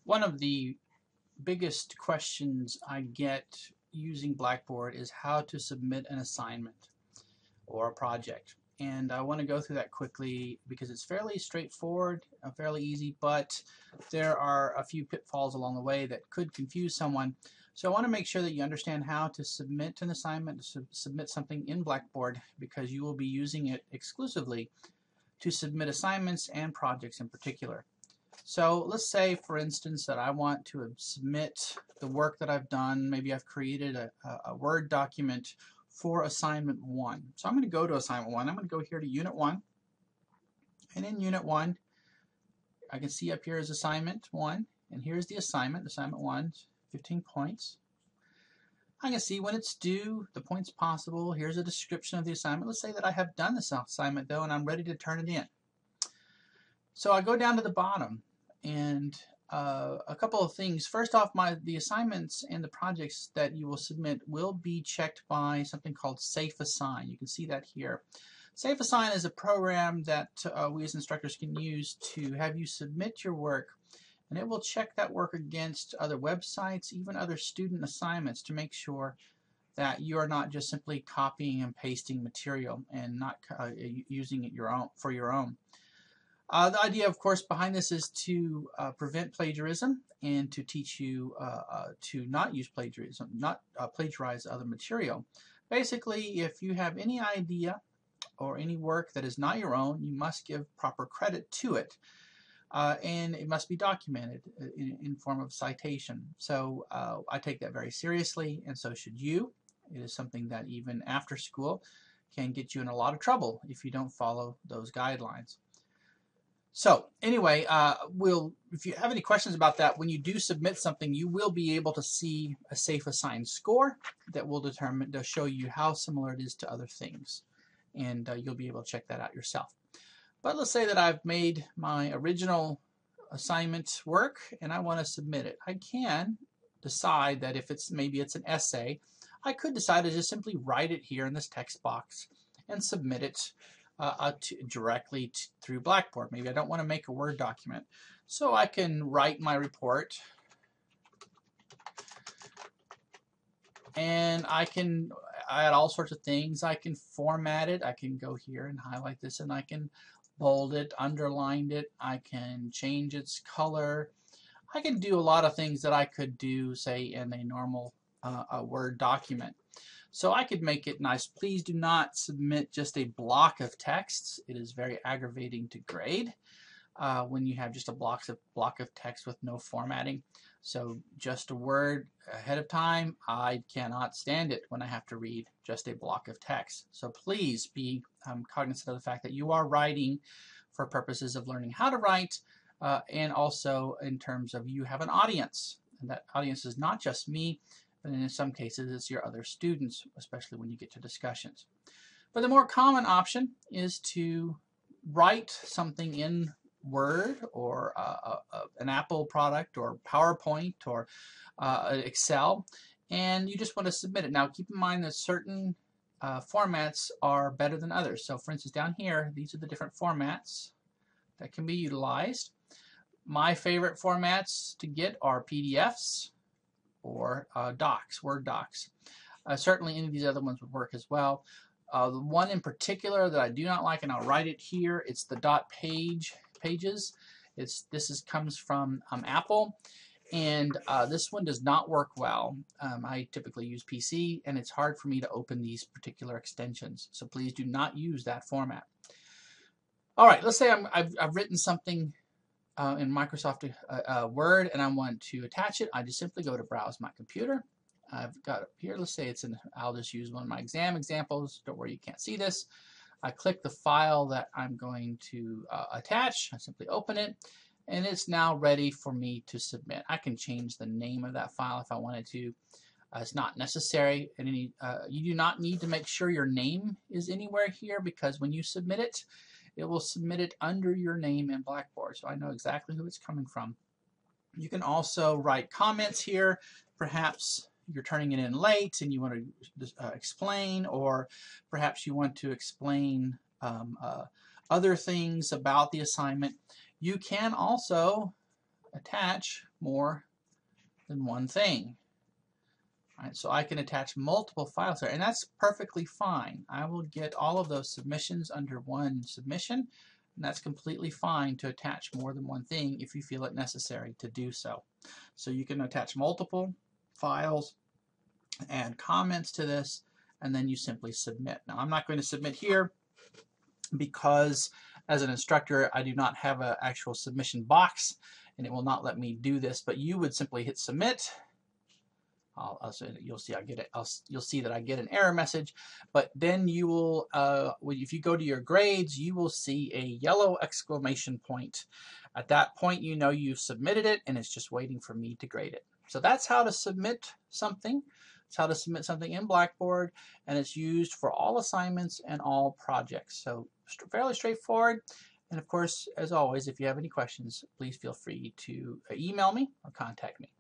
One of the biggest questions I get using Blackboard is how to submit an assignment or a project. And I want to go through that quickly because it's fairly straightforward, fairly easy, but there are a few pitfalls along the way that could confuse someone. So I want to make sure that you understand how to submit an assignment, to submit something in Blackboard, because you will be using it exclusively to submit assignments and projects in particular. So let's say, for instance, that I want to submit the work that I've done. Maybe I've created a Word document for assignment 1. So I'm going to go to assignment 1. I'm going to go here to unit 1. And in unit 1, I can see up here is assignment 1. And here's the assignment 1, 15 points. I can see when it's due, the points possible. Here's a description of the assignment. Let's say that I have done this assignment, though, and I'm ready to turn it in. So I go down to the bottom, and a couple of things. First off, the assignments and the projects that you will submit will be checked by something called Safe Assign. You can see that here. Safe Assign is a program that we as instructors can use to have you submit your work, and it will check that work against other websites, even other student assignments, to make sure that you are not just simply copying and pasting material and not using it for your own. The idea, of course, behind this is to prevent plagiarism and to teach you to not use plagiarism, not plagiarize other material. Basically, if you have any idea or any work that is not your own, you must give proper credit to it. And it must be documented in form of citation. So I take that very seriously, and so should you. It is something that even after school can get you in a lot of trouble if you don't follow those guidelines. So anyway, if you have any questions about that, when you do submit something, you will be able to see a Safe Assign score that will show you how similar it is to other things, and you'll be able to check that out yourself. But let's say that I've made my original assignment work and I want to submit it. I can decide that if maybe it's an essay, I could decide to just simply write it here in this text box and submit it directly through Blackboard. Maybe I don't want to make a Word document. So I can write my report, and I can add all sorts of things. I can format it. I can go here and highlight this, and I can bold it, underline it. I can change its color. I can do a lot of things that I could do, say, in a normal Word document. So I could make it nice. Please do not submit just a block of text. It is very aggravating to grade when you have just a block of text with no formatting. So just a word ahead of time, I cannot stand it when I have to read just a block of text. So please be cognizant of the fact that you are writing for purposes of learning how to write, and also in terms of you have an audience. And that audience is not just me, but in some cases it's your other students, especially when you get to discussions. But the more common option is to write something in Word or an Apple product or PowerPoint or Excel, and you just want to submit it. Now keep in mind that certain formats are better than others. So for instance, down here, these are the different formats that can be utilized. My favorite formats to get are PDFs or docs, Word docs. Certainly any of these other ones would work as well. The one in particular that I do not like, and I'll write it here, it's the pages. Comes from Apple, and this one does not work well. I typically use PC, and it's hard for me to open these particular extensions. So please do not use that format. All right, let's say I've written something in Microsoft Word, and I want to attach it. I just simply go to Browse My Computer. I've got up here, let's say I'll just use one of my exam examples. Don't worry, you can't see this. I click the file that I'm going to attach. I simply open it, and it's now ready for me to submit. I can change the name of that file if I wanted to. It's not necessary. You do not need to make sure your name is anywhere here, because when you submit it, it will submit it under your name in Blackboard, so I know exactly who it's coming from. You can also write comments here. Perhaps you're turning it in late and you want to explain, or perhaps you want to explain other things about the assignment. You can also attach more than one thing. All right, so I can attach multiple files there, and that's perfectly fine. I will get all of those submissions under one submission, and that's completely fine to attach more than one thing if you feel it necessary to do so. So you can attach multiple files and comments to this, and then you simply submit. Now I'm not going to submit here because as an instructor I do not have an actual submission box, and it will not let me do this, but you would simply hit submit. You'll see you'll see that I get an error message, but then you will, if you go to your grades, you will see a yellow exclamation point. At that point, you know you've submitted it, and it's just waiting for me to grade it. So that's how to submit something. It's how to submit something in Blackboard, and it's used for all assignments and all projects. So fairly straightforward. And of course, as always, if you have any questions, please feel free to email me or contact me.